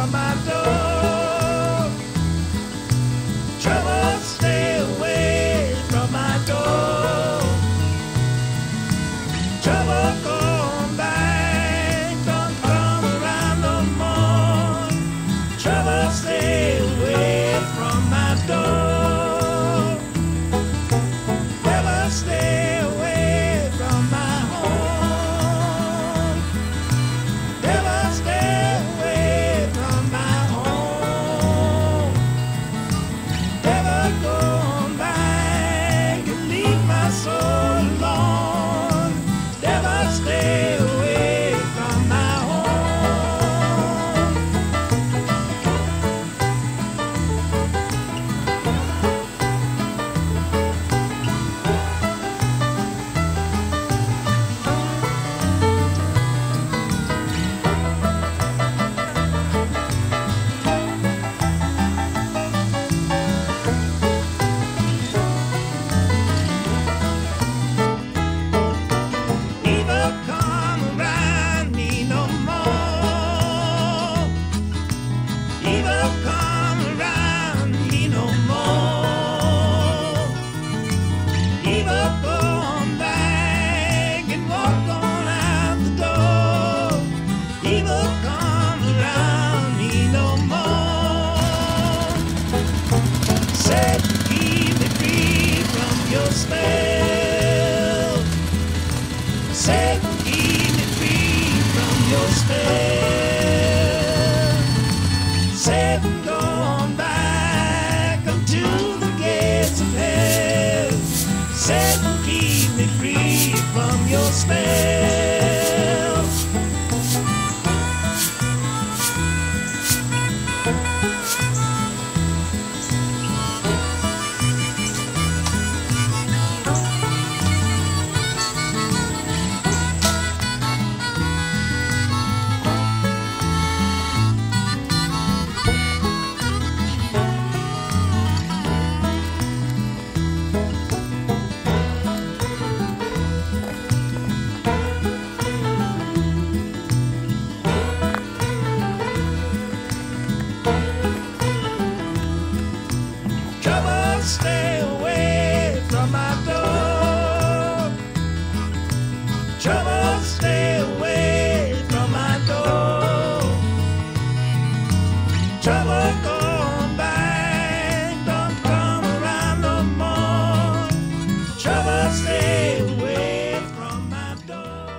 from my door. Trouble, stay away from my door. Trouble, come back, don't come around no more. Trouble, stay away from my door. Never stay away from my home. Never stay away from my home. Never go back and leave my soul alone. Never stay away from my home. Never come around me no more. Never come around me no more. Never come back and walk on out the door. Never come around me no more. Said keep me free from your spell. Said keep me free from your spell. Said go on back unto the gates of hell. Said keep me free from your spell. Trouble, stay away from my door. Trouble, stay away from my door. Trouble, come back, don't come around no more. Trouble, stay away from my door.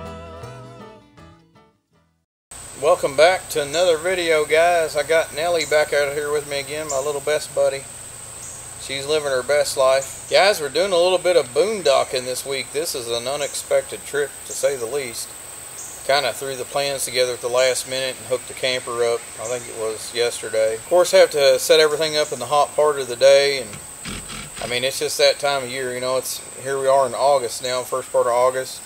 Welcome back to another video, guys. I got Nellie back out here with me again, my little best buddy. She's living her best life. Guys, we're doing a little bit of boondocking this week. This is an unexpected trip, to say the least. Kind of threw the plans together at the last minute and hooked the camper up. I think it was yesterday. Of course, have to set everything up in the hot part of the day, and I mean, it's just that time of year, you know. Here we are in August now, first part of August.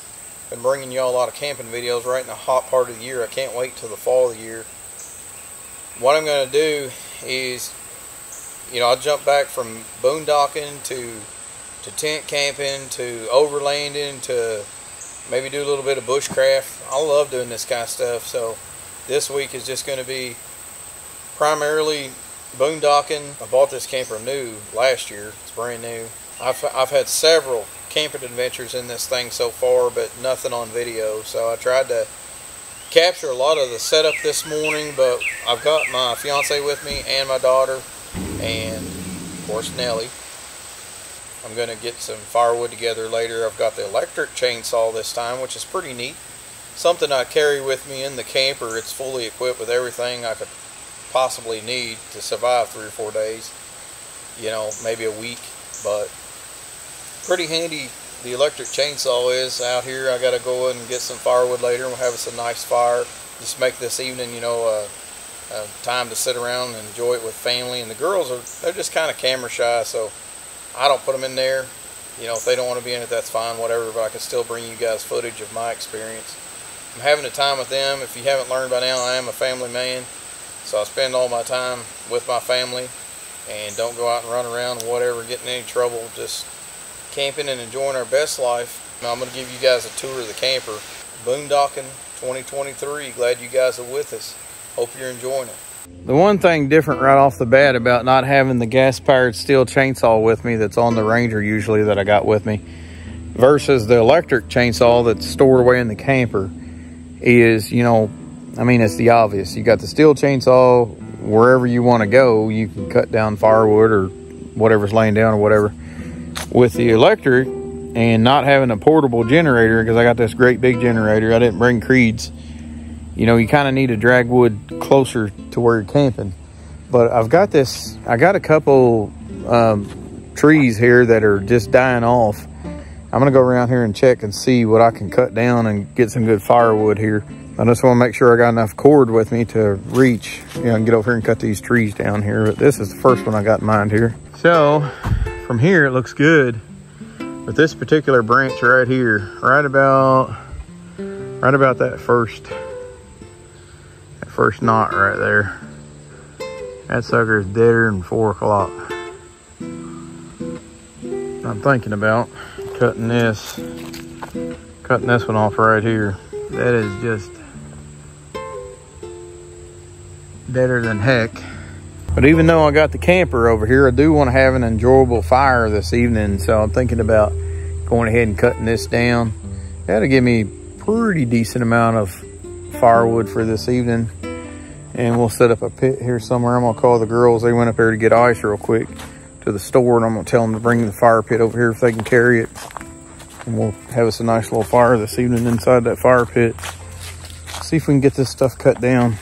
Been bringing y'all a lot of camping videos right in the hot part of the year. I can't wait till the fall of the year. What I'm going to do is, you know, I'll jump back from boondocking to tent camping to overlanding to maybe do a little bit of bushcraft. I love doing this kind of stuff. So this week is just going to be primarily boondocking. I bought this camper new last year. It's brand new. I've had several camping adventures in this thing so far, but nothing on video. So I tried to capture a lot of the setup this morning, but I've got my fiance with me and my daughter, and of course Nellie. I'm going to get some firewood together later. I've got the electric chainsaw this time, which is pretty neat. Something I carry with me in the camper. It's fully equipped with everything I could possibly need to survive 3 or 4 days. You know, maybe a week, but pretty handy the electric chainsaw is out here. I got to go and get some firewood later, and we'll have us a nice fire. Just make this evening, you know, time to sit around and enjoy it with family. And the girls they're just kind of camera shy, so I don't put them in there. You know, if they don't want to be in it, that's fine, whatever, but I can still bring you guys footage of my experience. I'm having a time with them. If you haven't learned by now, I am a family man, so I spend all my time with my family and don't go out and run around and whatever, getting in any trouble, just camping and enjoying our best life. Now I'm going to give you guys a tour of the camper. Boondocking 2023. Glad you guys are with us. Hope you're enjoying it. The one thing different right off the bat about not having the gas-powered steel chainsaw with me that's on the Ranger usually that I got with me versus the electric chainsaw that's stored away in the camper is, you know, I mean, it's the obvious. You got the steel chainsaw, wherever you want to go, you can cut down firewood or whatever's laying down or whatever. With the electric and not having a portable generator, because I got this great big generator, I didn't bring Creeds. You know, you kind of need to drag wood closer to where you're camping. But I got a couple trees here that are just dying off. I'm gonna go around here and check and see what I can cut down and get some good firewood here. I just want to make sure I got enough cord with me to reach, you know, and get over here and cut these trees down here. But this is the first one I got in mind here. So from here, it looks good. But this particular branch right here, right about that first knot right there, that sucker is deader than 4 o'clock. I'm thinking about cutting this one off right here. That is just deader than heck. But even though I got the camper over here, I do want to have an enjoyable fire this evening. So I'm thinking about going ahead and cutting this down. That'll give me a pretty decent amount of firewood for this evening. And we'll set up a pit here somewhere. I'm gonna call the girls. They went up there to get ice real quick to the store, and I'm gonna tell them to bring the fire pit over here if they can carry it. And we'll have us a nice little fire this evening inside that fire pit. See if we can get this stuff cut down.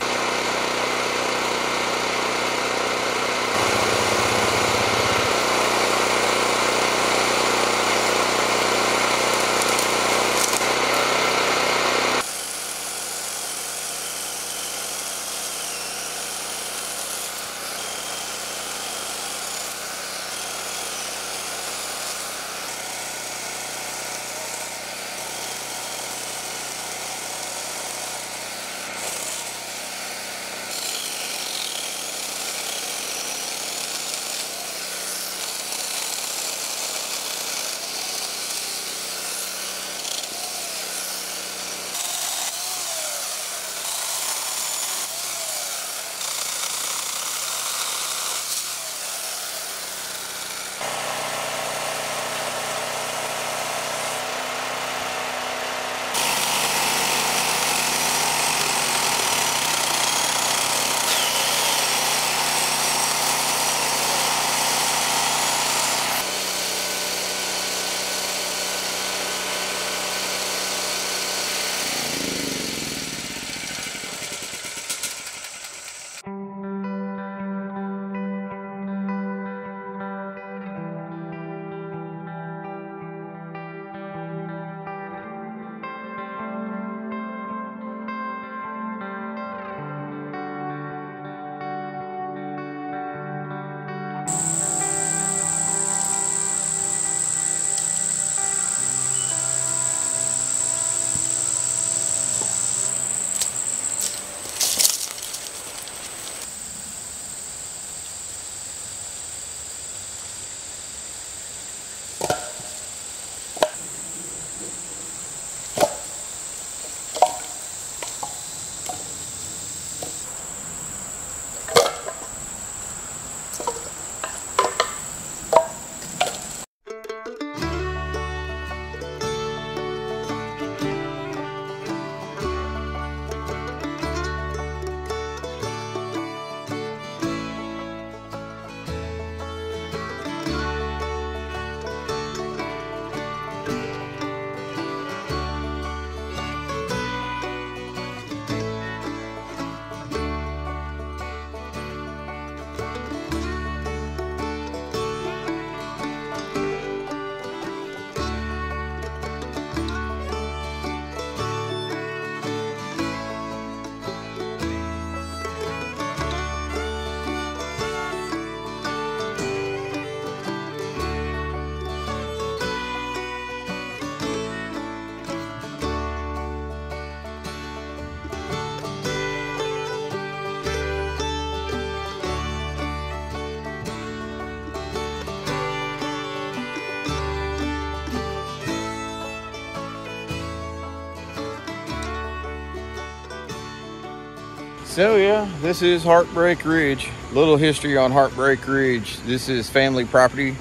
So yeah, this is Heartbreak Ridge. Little history on Heartbreak Ridge. This is family property.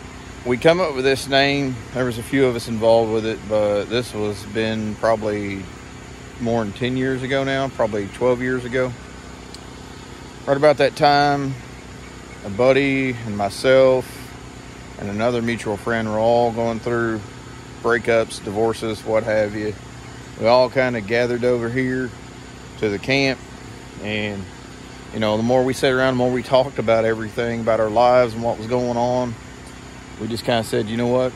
We come up with this name. There was a few of us involved with it, but this was been probably more than 10 years ago now, probably 12 years ago. Right about that time, a buddy and myself and another mutual friend were all going through breakups, divorces, what have you. We all kind of gathered over here to the camp, and you know, the more we sat around, the more we talked about everything, about our lives and what was going on. We just kind of said, you know what,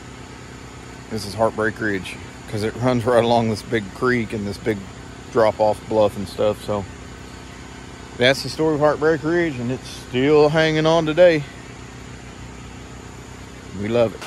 this is Heartbreak Ridge, because it runs right along this big creek and this big drop-off bluff and stuff. So that's the story of Heartbreak Ridge, and it's still hanging on today. We love it.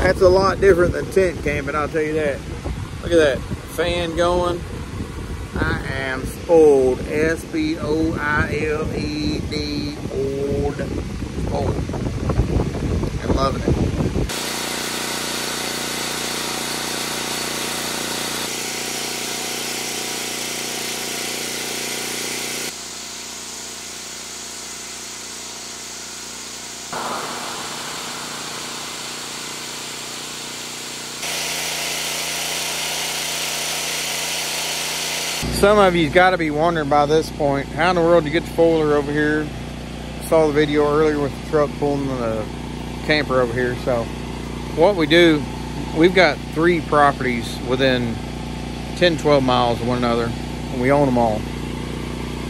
That's a lot different than tent camping, I'll tell you that. Look at that fan going. I am spoiled. S-P-O-I-L-E-D, old. Spoiled. I'm loving it. Some of you's got to be wondering by this point, how in the world did you get the four-wheeler over here? Saw the video earlier with the truck pulling the camper over here. So what we do, we've got 3 properties within 10-12 miles of one another, and we own them all.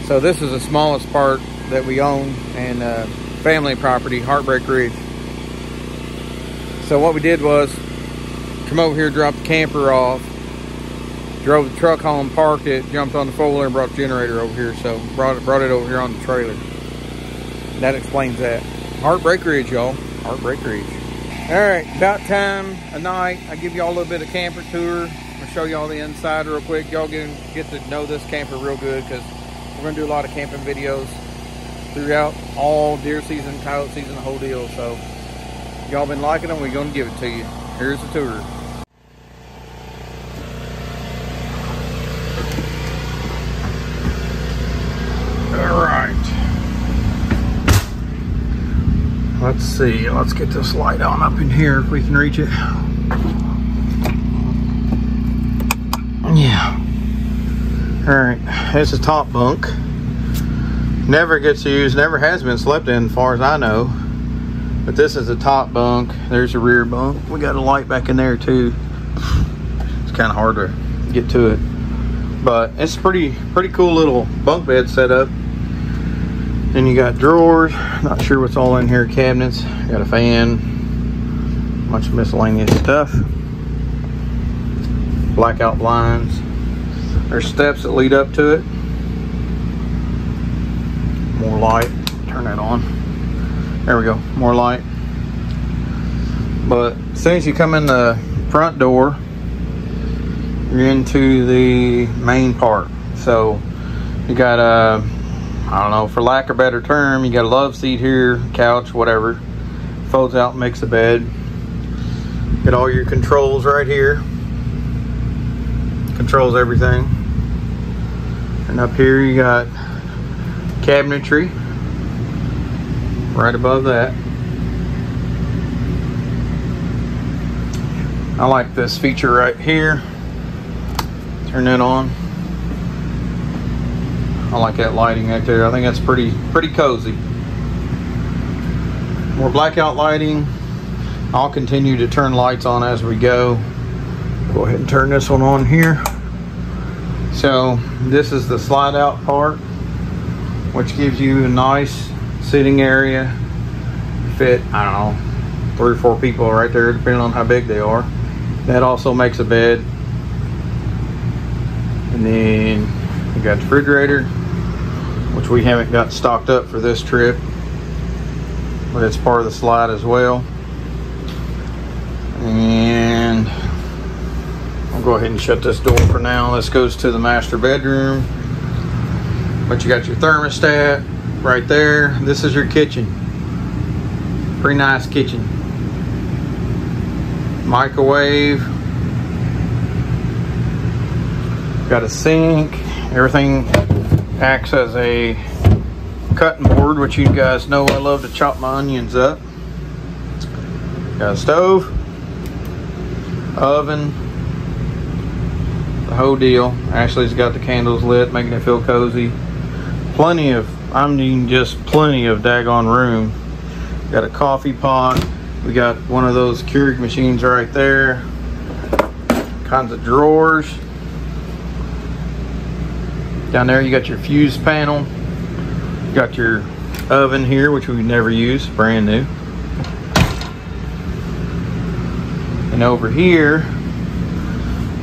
So this is the smallest part that we own, and family property, Heartbreak Ridge. So what we did was come over here, drop the camper off, drove the truck home, parked it, jumped on the four-wheeler and brought the generator over here. So brought it over here on the trailer. That explains that. Heartbreak Ridge, y'all. Heartbreak Ridge. All right, about time of night. I give y'all a little bit of camper tour. I'm gonna show y'all the inside real quick. Y'all get to know this camper real good, because we're gonna do a lot of camping videos throughout all deer season, coyote season, the whole deal. So y'all been liking them, we're gonna give it to you. Here's the tour. see, let's get this light on up in here if we can reach it. Yeah. Alright, this is top bunk. Never gets used, never has been slept in as far as I know. But this is the top bunk. There's the rear bunk. We got a light back in there too. It's kind of hard to get to it. But it's pretty cool little bunk bed setup. Then you got drawers. Not sure what's all in here. Cabinets. Got a fan. Bunch of miscellaneous stuff. Blackout blinds. There's steps that lead up to it. More light. Turn that on. There we go. More light. But as soon as you come in the front door, you're into the main part. So you got a, I don't know, for lack of a better term, you got a love seat here, couch, whatever. Folds out and makes a bed. Get all your controls right here. Controls everything. And up here you got cabinetry right above that. I like this feature right here. Turn that on. I like that lighting right there. I think that's pretty cozy. More blackout lighting. I'll continue to turn lights on as we go. Go ahead and turn this one on here. So this is the slide out part, which gives you a nice sitting area. Fit, I don't know, 3 or 4 people right there, depending on how big they are. That also makes a bed. And then you got the refrigerator, which we haven't got stocked up for this trip, but it's part of the slide as well. And I'll go ahead and shut this door for now. This goes to the master bedroom. But you got your thermostat right there. This is your kitchen. Pretty nice kitchen. Microwave. Got a sink. Everything acts as a cutting board, which you guys know I love to chop my onions up. Got a stove, oven, the whole deal. Ashley's got the candles lit, making it feel cozy. Plenty of, I mean just plenty of daggone room. Got a coffee pot. We got one of those Keurig machines right there. Kinds of drawers. Down there you got your fuse panel. You got your oven here, which we never use, brand new. And over here,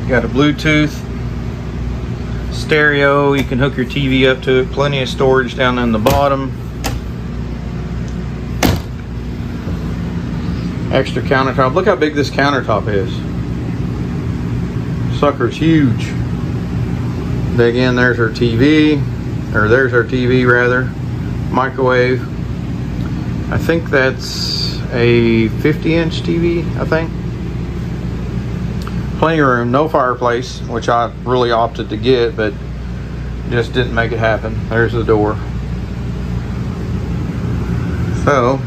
you got a Bluetooth stereo. You can hook your TV up to it. Plenty of storage down in the bottom. Extra countertop. Look how big this countertop is. Sucker's huge. Again, there's our TV, or there's our TV rather. Microwave. I think that's a 50-inch TV, I think. Plenty of room, no fireplace, which I really opted to get, but just didn't make it happen. There's the door. So,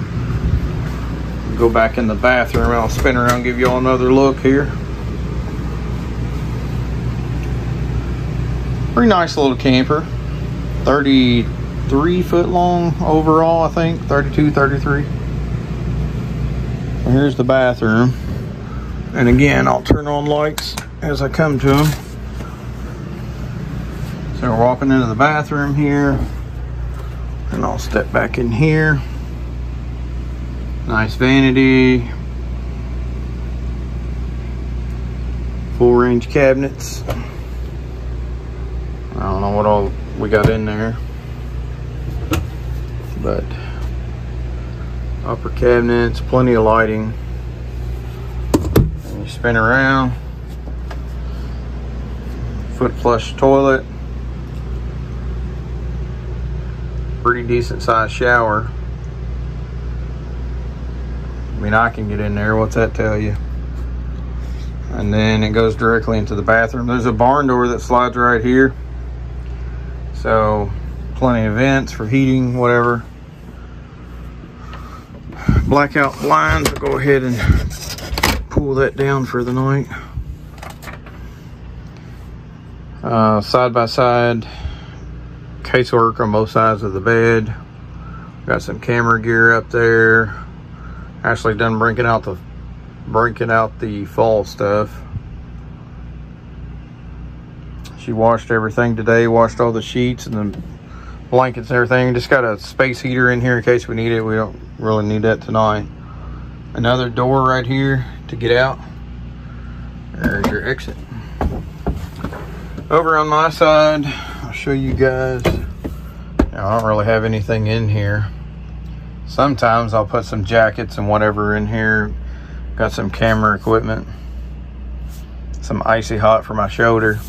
go back in the bathroom. I'll spin around and give you all another look here. Pretty nice little camper. 33 foot long overall, I think. 32, 33. And here's the bathroom. And again, I'll turn on lights as I come to them. So we're walking into the bathroom here. And I'll step back in here. Nice vanity. Full range cabinets. I don't know what all we got in there, but upper cabinets, plenty of lighting. And you spin around, foot flush toilet, pretty decent sized shower. I mean, I can get in there, what's that tell you? And then it goes directly into the bathroom. There's a barn door that slides right here. So plenty of vents for heating, whatever. blackout blinds. I'll go ahead and pull that down for the night. Side by side casework on both sides of the bed. Got some camera gear up there. Actually done breaking out the fall stuff. She washed everything today, washed all the sheets and the blankets and everything. Just got a space heater in here in case we need it. We don't really need that tonight. Another door right here to get out. There's your exit. Over on my side, I'll show you guys. Now, I don't really have anything in here. Sometimes I'll put some jackets and whatever in here. Got some camera equipment. Some Icy Hot for my shoulder.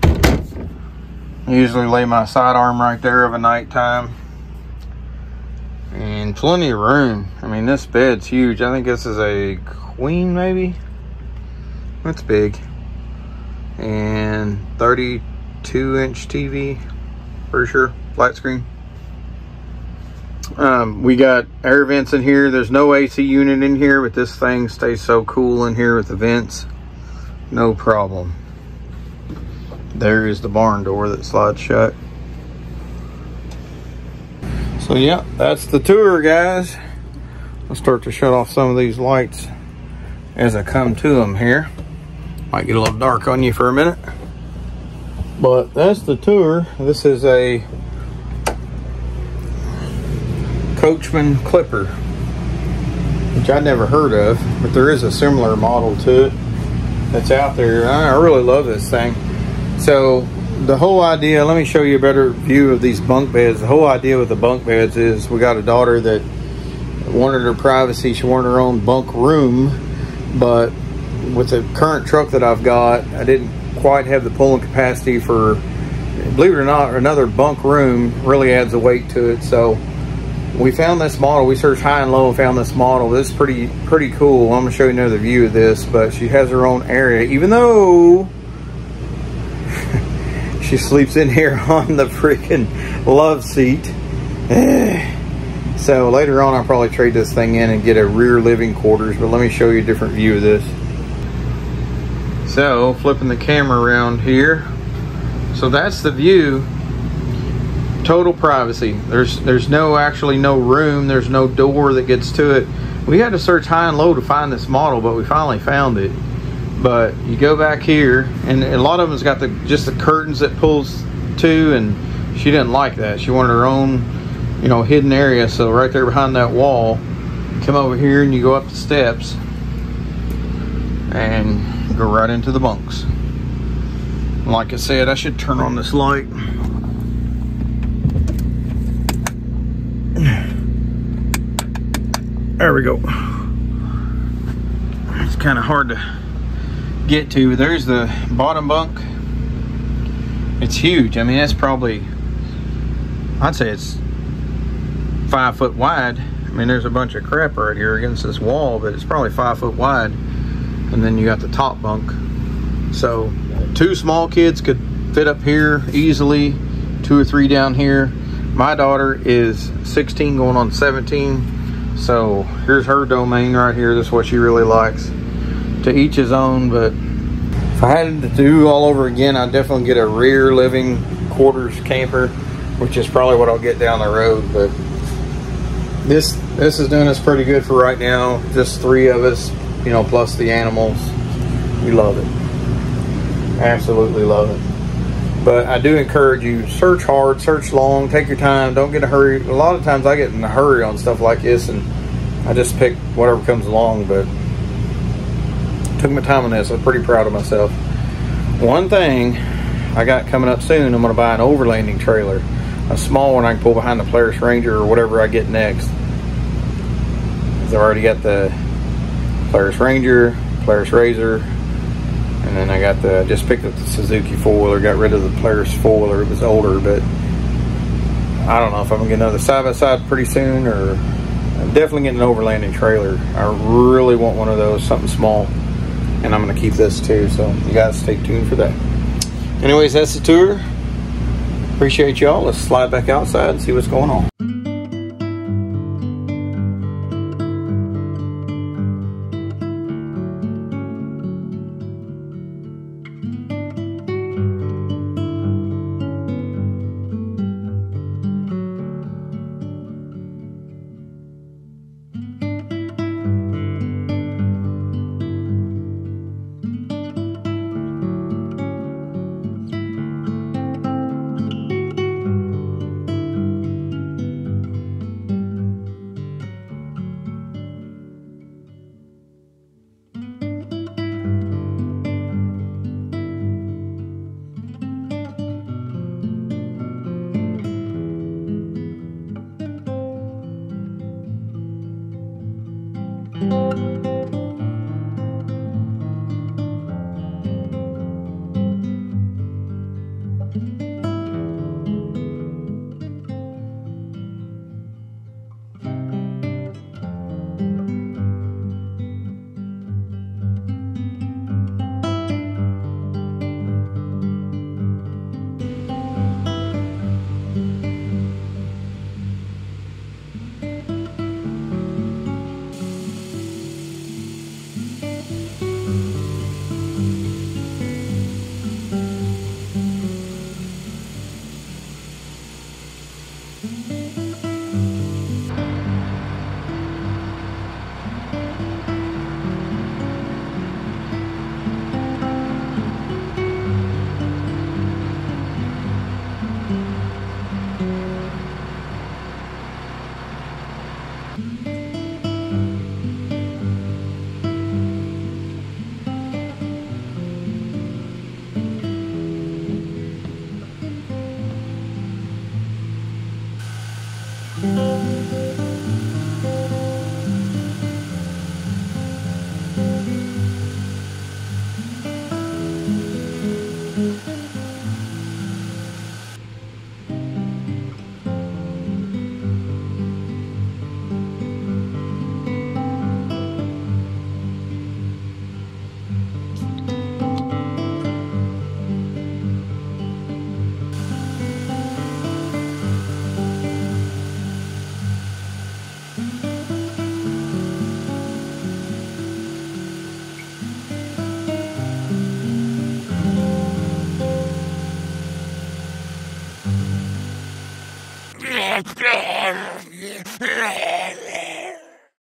I usually lay my sidearm right there of a nighttime. And plenty of room. I mean, this bed's huge. I think this is a queen, maybe. That's big. And 32-inch TV for sure, flat screen. We got air vents in here. There's no AC unit in here, but this thing stays so cool in here with the vents. No problem. There is the barn door that slides shut. So yeah, that's the tour, guys. I'll start to shut off some of these lights as I come to them here. Might get a little dark on you for a minute. But that's the tour. This is a Coachman Clipper, which I'd never heard of, but there is a similar model to it that's out there. I really love this thing. So the whole idea, let me show you a better view of these bunk beds. The whole idea with the bunk beds is we got a daughter that wanted her privacy. She wanted her own bunk room, but with the current truck that I've got, I didn't quite have the pulling capacity for, believe it or not, another bunk room really adds a weight to it. So we found this model. We searched high and low and found this model. This is pretty cool. I'm gonna show you another view of this, but she has her own area, even though she sleeps in here on the freaking love seat. So later on I'll probably trade this thing in and get a rear living quarters, but let me show you a different view of this. So flipping the camera around here, so that's the view. Total privacy. There's actually no room. There's no door that gets to it. We had to search high and low to find this model, but we finally found it. But you go back here, and a lot of them's got just the curtains that pulls to, and she didn't like that. She wanted her own, hidden area. So right there behind that wall, you come over here and you go up the steps and go right into the bunks. Like I said, I should turn on this light. There we go. It's kind of hard to get to. There's the bottom bunk. It's huge. I mean, that's probably, I'd say it's 5 foot wide. I mean, there's a bunch of crap right here against this wall, but it's probably 5 foot wide. And then you got the top bunk. So 2 small kids could fit up here easily, 2 or 3 down here. My daughter is 16 going on 17. So here's her domain right here. This is what she really likes. To each his own, but if I had to do all over again, I'd definitely get a rear living quarters camper, which is probably what I'll get down the road. But this is doing us pretty good for right now. Just 3 of us, plus the animals. We love it. Absolutely love it. But I do encourage you, search hard, search long, take your time, don't get in a hurry. A lot of times I get in a hurry on stuff like this and I just pick whatever comes along, but took my time on this. I'm pretty proud of myself. One thing I got coming up soon, I'm gonna buy an overlanding trailer. A small one I can pull behind the Polaris Ranger or whatever I get next. I've already got the Polaris Ranger, Polaris Razor, and then I just picked up the Suzuki 4-wheeler, got rid of the Polaris 4-wheeler. It was older, but I don't know if I'm gonna get another side-by-side pretty soon, or I'm definitely getting an overlanding trailer. I really want one of those, something small, and I'm gonna keep this too, so you guys stay tuned for that. Anyways, that's the tour. Appreciate y'all. Let's slide back outside and see what's going on.